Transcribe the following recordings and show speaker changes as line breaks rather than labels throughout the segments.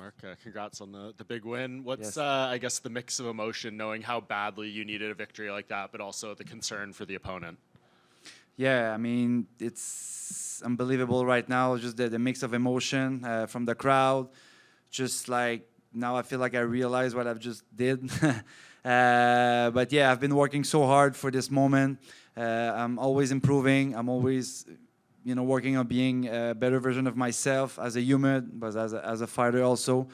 Mark, congrats on the big win. What's,
Yes.
I guess, the mix of emotion knowing how badly you needed a victory like that, but also the concern for the opponent?
Yeah, I mean, it's unbelievable right now. Just the mix of emotion from the crowd. Just like now, I feel like I realize what I've just did. But yeah, I've been working so hard for this moment. I'm always improving. I'm always, working on being a better version of myself as a human, but as a fighter also.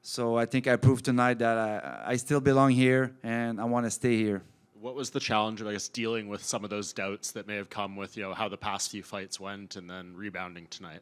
So I think I proved tonight that I still belong here and I want to stay here.
What was the challenge of, I guess, dealing with some of those doubts that may have come with, how the past few fights went and then rebounding tonight?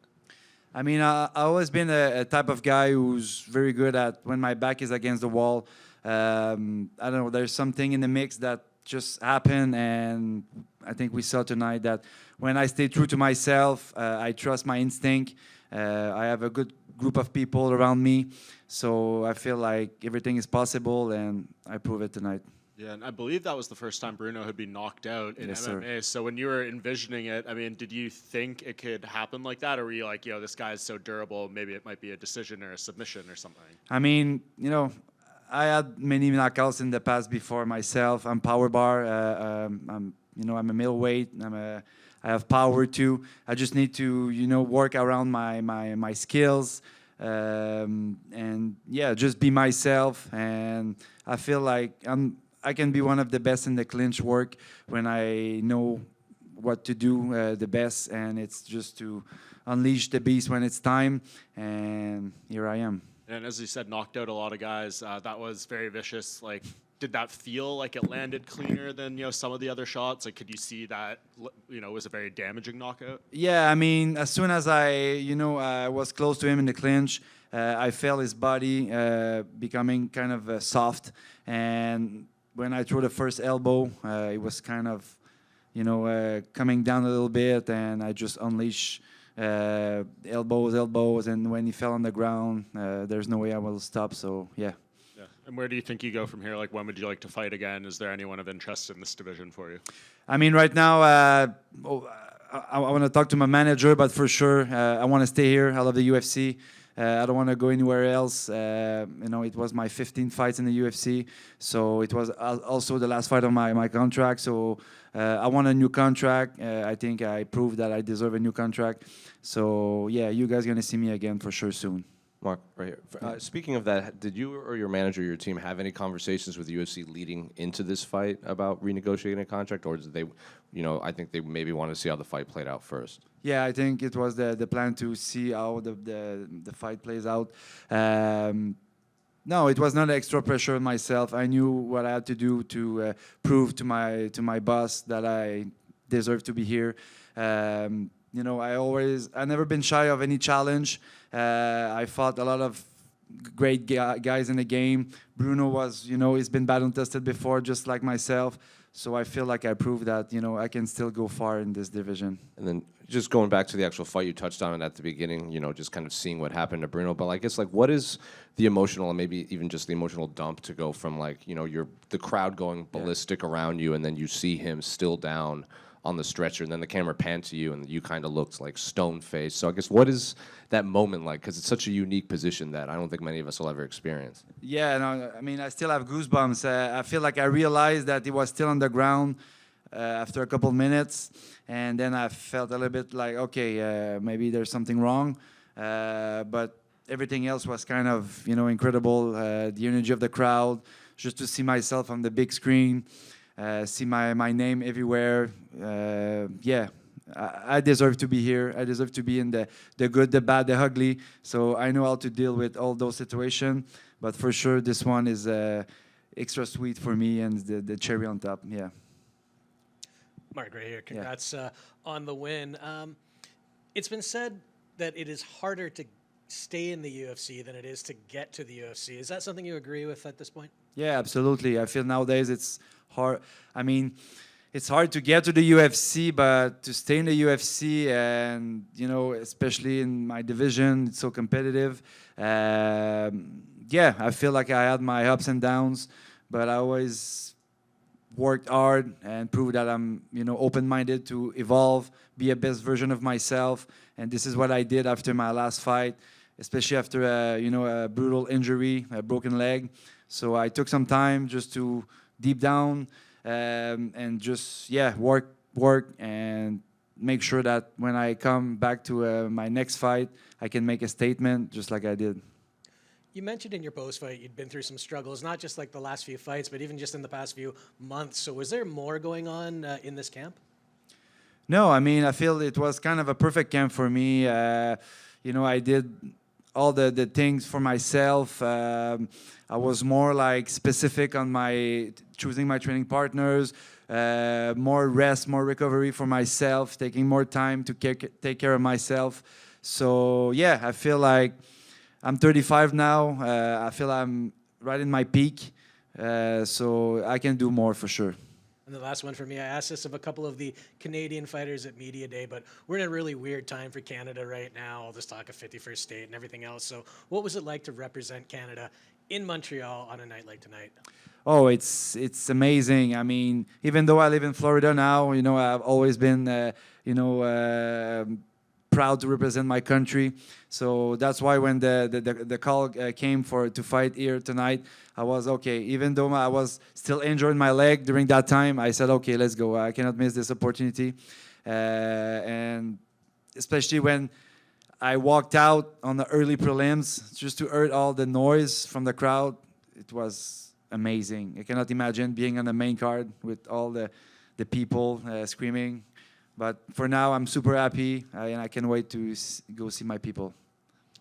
I mean, I've always been a type of guy who's very good at when my back is against the wall. I don't know, there's something in the mix that just happened, and I think we saw tonight that when I stay true to myself, I trust my instinct. I have a good group of people around me, so I feel like everything is possible, and I prove it tonight.
Yeah, and I believe that was the first time Bruno had been knocked out in
Yes,
MMA.
sir.
So when you were envisioning it, I mean, did you think it could happen like that? Or were you like, this guy is so durable, maybe it might be a decision or a submission or something?
I mean, I had many knockouts in the past before myself. I'm power bar. I'm a middleweight. I have power too. I just need to, work around my skills, and yeah, just be myself. And I feel like I can be one of the best in the clinch work when I know what to do the best, and it's just to unleash the beast when it's time. And here I am.
And as you said, knocked out a lot of guys. That was very vicious. Like, did that feel like it landed cleaner than some of the other shots? Like, could you see that was a very damaging knockout?
Yeah, I mean, as soon as I was close to him in the clinch, I felt his body becoming kind of soft, and when I threw the first elbow, it was kind of, coming down a little bit, and I just unleashed elbows, and when he fell on the ground, there's no way I will stop. So yeah.
Yeah. And where do you think you go from here? Like, when would you like to fight again? Is there anyone of interest in this division for you?
I mean, right now, I want to talk to my manager, but for sure, I want to stay here. I love the UFC. I don't want to go anywhere else. It was my 15 fights in the UFC, so it was also the last fight of my contract. So I want a new contract. I think I proved that I deserve a new contract. So yeah, you guys gonna see me again for sure soon.
Mark, right here. Speaking of that, did you or your manager, your team, have any conversations with UFC leading into this fight about renegotiating a contract, or did they, I think they maybe want to see how the fight played out first?
Yeah, I think it was the plan to see how the fight plays out. No, it was not extra pressure on myself. I knew what I had to do to prove to my boss that I deserve to be here. I never been shy of any challenge. I fought a lot of great guys in the game. Bruno was, he's been battle tested before, just like myself. So I feel like I proved that, I can still go far in this division.
And then just going back to the actual fight, you touched on it at the beginning, just kind of seeing what happened to Bruno. But I guess, what is the emotional, and maybe even just the emotional dump to go from, the crowd going ballistic around you, and then you see him still down on the stretcher, and then the camera panned to you, and you kind of looked like stone-faced. So I guess, what is that moment like? Because it's such a unique position that I don't think many of us will ever experience.
Yeah, no, I mean, I still have goosebumps. I feel like I realized that he was still on the ground after a couple minutes, and then I felt a little bit like, okay, maybe there's something wrong. But everything else was kind of, incredible. The energy of the crowd, just to see myself on the big screen. See my name everywhere. Yeah, I deserve to be here. I deserve to be in the good, the bad, the ugly. So I know how to deal with all those situations. But for sure, this one is extra sweet for me, and the cherry on top. Yeah.
Marc, right here. Congrats on the win. It's been said that it is harder to stay in the UFC than it is to get to the UFC. Is that something you agree with at this point?
Yeah, absolutely. I feel nowadays it's hard. I mean, it's hard to get to the UFC, but to stay in the UFC, and especially in my division, it's so competitive. Yeah, I feel like I had my ups and downs, but I always worked hard and proved that I'm open-minded to evolve, be a best version of myself, and this is what I did after my last fight. especially after a brutal injury, a broken leg. So I took some time just to deep down and just work and make sure that when I come back to my next fight, I can make a statement just like I did.
You mentioned in your post-fight you'd been through some struggles, not just like the last few fights, but even just in the past few months. So was there more going on in this camp?
No, I mean, I feel it was kind of a perfect camp for me. I did all the things for myself. I was more like specific on choosing my training partners, more rest, more recovery for myself, taking more time to take care of myself. So yeah, I feel like I'm 35 now. I feel I'm right in my peak. So I can do more for sure.
And the last one for me, I asked this of a couple of the Canadian fighters at Media Day, but we're in a really weird time for Canada right now, all this talk of 51st state and everything else. So what was it like to represent Canada in Montreal on a night like tonight?
Oh, it's amazing. I mean, even though I live in Florida now, I've always been, proud to represent my country. So that's why when the call came to fight here tonight, I was okay. Even though I was still injured my leg during that time, I said, okay, let's go. I cannot miss this opportunity. And especially when I walked out on the early prelims, just to hear all the noise from the crowd, it was amazing. I cannot imagine being on the main card with all the people screaming. But for now, I'm super happy, and I can't wait to go see my people.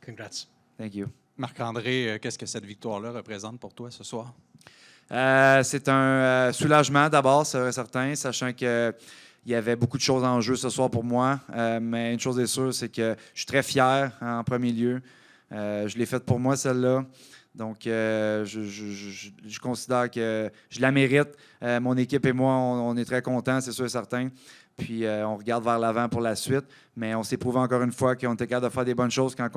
Congrats.
Thank you.
Marc-André, qu'est-ce que cette victoire-là représente pour toi ce soir?
C'est un soulagement d'abord, c'est certain, sachant qu'il y avait beaucoup de choses en jeu ce soir pour moi. Mais une chose est sûre, c'est que je suis très fier en premier lieu. Je l'ai faite pour moi, celle-là. Donc, je considère que je la mérite. Mon équipe et moi, on est très contents, c'est sûr et certain. Puis, on regarde vers l'avant pour la suite. Mais on s'est prouvé encore une fois qu'on était capable de faire des bonnes choses quand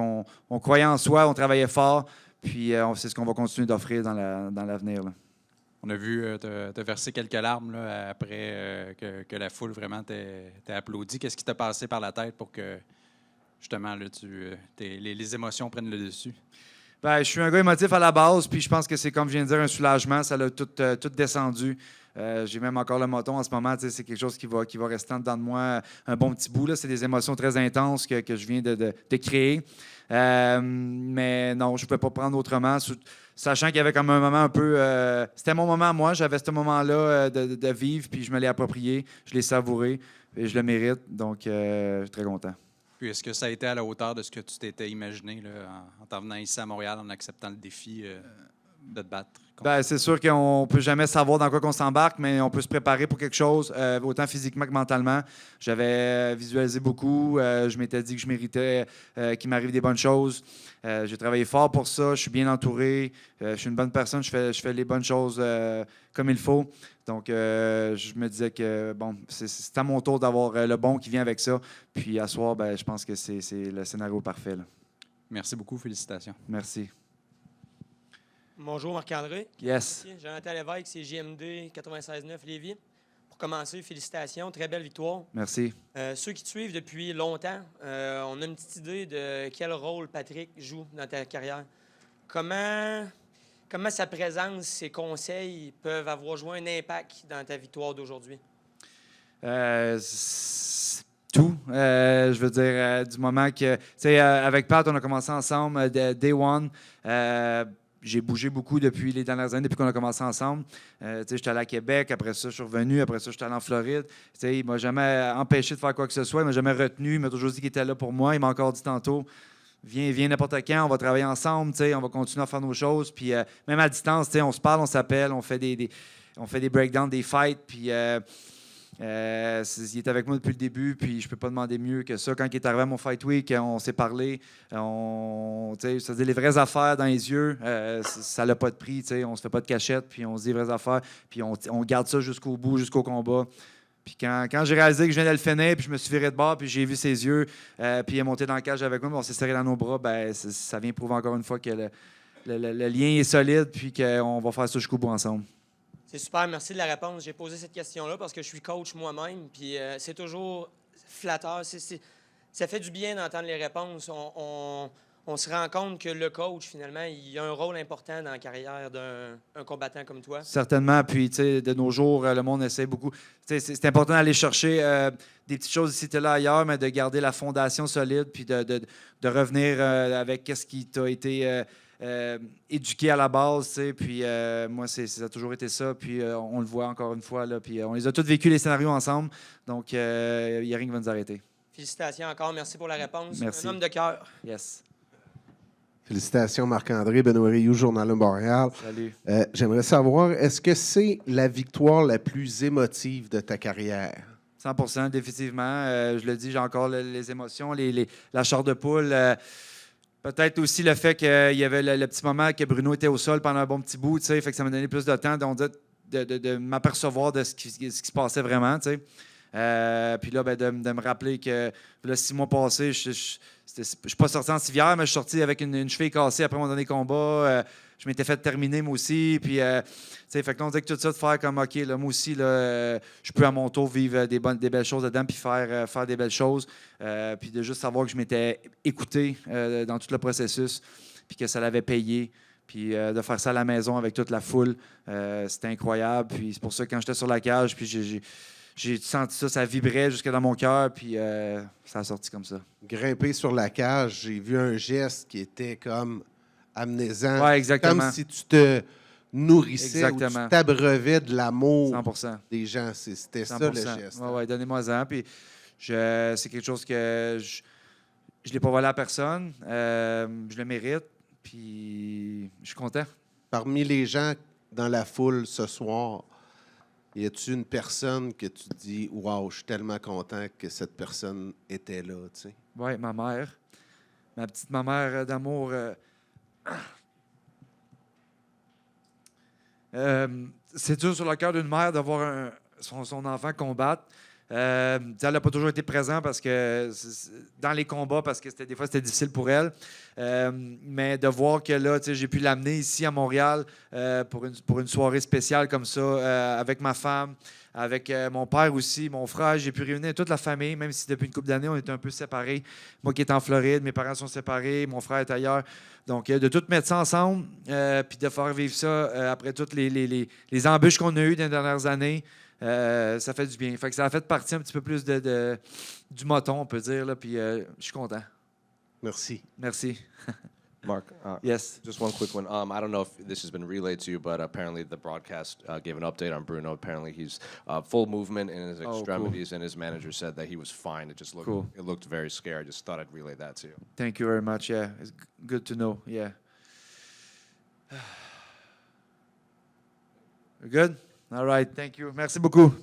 on croyait en soi, on travaillait fort. Puis, c'est ce qu'on va continuer d'offrir dans l'avenir.
On a vu te verser quelques larmes là, après que la foule vraiment t'ait applaudi. Qu'est-ce qui t'a passé par la tête pour que, justement, là, les émotions prennent le dessus?
Ben, je suis un gars émotif à la base, puis je pense que c'est, comme je viens de dire, un soulagement. Ça l'a tout descendu. J'ai même encore le moton en ce moment. C'est quelque chose qui va rester dedans de moi un bon petit bout. Là. C'est des émotions très intenses que je viens de créer. Mais non, je ne pouvais pas prendre autrement. Sachant qu'il y avait comme un moment un peu... c'était mon moment à moi. J'avais ce moment-là de vivre, puis je me l'ai approprié. Je l'ai savouré, et je le mérite. Donc, je suis très content.
Puis est-ce que ça a été à la hauteur de ce que tu t'étais imaginé là, en t'en venant ici à Montréal, en acceptant le défi de te battre?
Ben, c'est sûr qu'on ne peut jamais savoir dans quoi qu'on s'embarque, mais on peut se préparer pour quelque chose, autant physiquement que mentalement. J'avais visualisé beaucoup. Je m'étais dit que je méritais qu'il m'arrive des bonnes choses. J'ai travaillé fort pour ça. Je suis bien entouré. Je suis une bonne personne. Je fais les bonnes choses comme il faut. Donc, je me disais que bon, c'est à mon tour d'avoir le bon qui vient avec ça. Puis, à soir, ben, je pense que c'est le scénario parfait. Là.
Merci beaucoup. Félicitations.
Merci.
Bonjour Marc-André.
Yes.
Ici, Jonathan Lévesque, c'est JMD 96.9 Lévis. Pour commencer, félicitations, très belle victoire.
Merci.
Ceux qui te suivent depuis longtemps, on a une petite idée de quel rôle Patrick joue dans ta carrière. Comment sa présence, ses conseils peuvent avoir joué un impact dans ta victoire d'aujourd'hui?
Tout. Je veux dire, du moment que... Tu sais, avec Pat, on a commencé ensemble, Day One. J'ai bougé beaucoup depuis les dernières années, depuis qu'on a commencé ensemble. J'étais allé à Québec, après ça, je suis revenu, après ça, j'étais allé en Floride. Il ne m'a jamais empêché de faire quoi que ce soit, il ne m'a jamais retenu, il m'a toujours dit qu'il était là pour moi. Il m'a encore dit tantôt, viens n'importe quand, on va travailler ensemble, on va continuer à faire nos choses. Puis même à distance, on se parle, on s'appelle, on fait des breakdowns, des fights, puis... il est avec moi depuis le début, puis je peux pas demander mieux que ça. Quand il est arrivé à mon Fight Week, on s'est parlé. Ça dit les vraies affaires dans les yeux, ça n'a pas de prix. On se fait pas de cachette, puis on se dit les vraies affaires, puis on garde ça jusqu'au bout, jusqu'au combat. Puis quand j'ai réalisé que je venais de le finir, puis je me suis viré de bord, puis j'ai vu ses yeux, puis il est monté dans le cage avec moi, puis on s'est serré dans nos bras, ben, ça vient prouver encore une fois que le lien est solide, puis qu'on va faire ça jusqu'au bout ensemble.
C'est super, merci de la réponse. J'ai posé cette question-là parce que je suis coach moi-même, puis c'est toujours flatteur. Ça fait du bien d'entendre les réponses. on se rend compte que le coach, finalement, il a un rôle important dans la carrière d'un combattant comme toi.
Certainement. Puis, tu sais, de nos jours, le monde essaie beaucoup. Tu sais, c'est important d'aller chercher des petites choses ici, là, ailleurs, mais de garder la fondation solide, puis de revenir avec qu'est-ce qui t'a été éduqué à la base, tu sais. Puis, moi, ça a toujours été ça. Puis, on le voit encore une fois, là. Puis, on les a tous vécu, les scénarios, ensemble. Donc, il n'y a rien qui va nous arrêter.
Félicitations encore. Merci pour la réponse.
Merci.
Un homme de cœur.
Yes.
Félicitations, Marc-André Barriault, Journal de Montréal.
Salut.
J'aimerais savoir, est-ce que c'est la victoire la plus émotive de ta carrière?
100 définitivement. Je le dis, j'ai encore les émotions, la chair de poule. Peut-être aussi le fait qu'il y avait le petit moment que Bruno était au sol pendant un bon petit bout, tu sais, fait que ça m'a donné plus de temps de m'apercevoir de ce qui se passait vraiment, tu sais. Puis là, ben, de me rappeler que là, 6 mois passés, je suis pas sorti en civière, mais je suis sorti avec une cheville cassée après mon dernier combat. Je m'étais fait terminer, moi aussi. Puis, tu sais, fait que là, on dit que tout ça, de faire comme, OK, là, moi aussi, là, je peux à mon tour vivre des belles choses dedans, puis faire des belles choses. Puis de juste savoir que je m'étais écouté dans tout le processus, puis que ça l'avait payé. Puis de faire ça à la maison avec toute la foule, c'était incroyable. Puis c'est pour ça que quand j'étais sur la cage, puis j'ai senti ça, ça vibrait jusque dans mon cœur, puis ça a sorti comme ça.
Grimper sur la cage, j'ai vu un geste qui était comme amnésiant.
Ouais, exactement.
Comme si tu te nourrissais
Exactement.
ou tu t'abreuvais de l'amour
100%.
des gens. C'était
100%.
ça le geste.
Ouais, donnez-moi-en. Puis c'est quelque chose que je ne l'ai pas volé à personne. Je le mérite. Puis je suis content.
Parmi les gens dans la foule ce soir, y a-tu une personne que tu dis « Wow, je suis tellement content que cette personne était là », tu sais?
Oui, ma mère. Ma petite maman d'amour. C'est dur sur le cœur d'une mère de voir son enfant combattre. Elle n'a pas toujours été présente parce que dans les combats, parce que des fois c'était difficile pour elle. Mais de voir que là, j'ai pu l'amener ici à Montréal pour une soirée spéciale comme ça, avec ma femme, avec mon père aussi, mon frère. J'ai pu réunir toute la famille, même si depuis une couple d'années, on était un peu séparés. Moi qui est en Floride, mes parents sont séparés, mon frère est ailleurs. Donc, de tout mettre ça ensemble, puis de faire vivre ça après toutes les embûches qu'on a eues dans les dernières années. Ça fait du bien. Fait que ça a fait partie un petit peu plus du moton, on peut dire. Là, puis je suis content.
Merci.
Merci.
Mark,
Yes.
just one quick one. I don't know if this has been relayed to you, but apparently the broadcast gave an update on Bruno. Apparently he's full movement in his extremities,
cool.
and his manager said that he was fine. It just looked
Cool.
it looked very scary. I just thought I'd relay that to you.
Thank you very much. Yeah, it's good to know. Yeah. We're good? All right. Thank you. Merci beaucoup.